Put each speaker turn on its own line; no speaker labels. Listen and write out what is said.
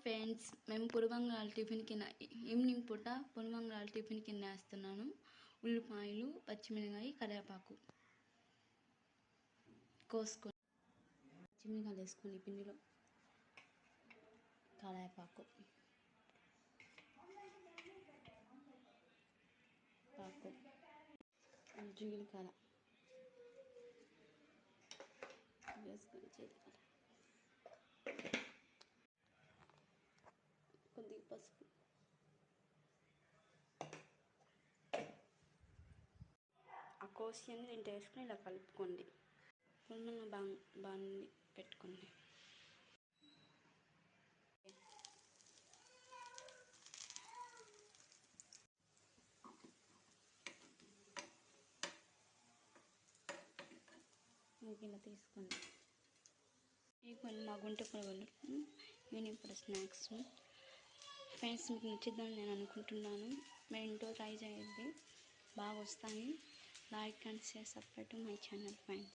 Friends, మేము పురువంగరాల tiffin కింద evening పూట పురువంగరాల టిఫిన్ కింద వేస్తున్నాను. ఉల్లిపాయలు, పచ్చిమిరపకాయ, కరివేపాకు కోసుకొని పచ్చిమిరపకాయలు వేసుకొని పిండిలో కరివేపాకు జీలకర్ర వేసుకొని కొద్దిగా పసుపు, ఆ కోసి అన్ని దీంట్లో వేసుకొని ఇలా కలుపుకోండి. పుల్లన్న బాండి పెట్టుకోండి. ఇలా తీసుకోండి. ఇవ్వండి మా గుంటె పునుగులు ఈవినింగ్ పూట స్నాక్స్. ఫ్రెండ్స్, మీకు నచ్చిద్దని నేను అనుకుంటున్నాను. మీరు ఇంట్లో ట్రై చేయండి, బాగా వస్తాయి. Like and share, subscribe to my channel friends.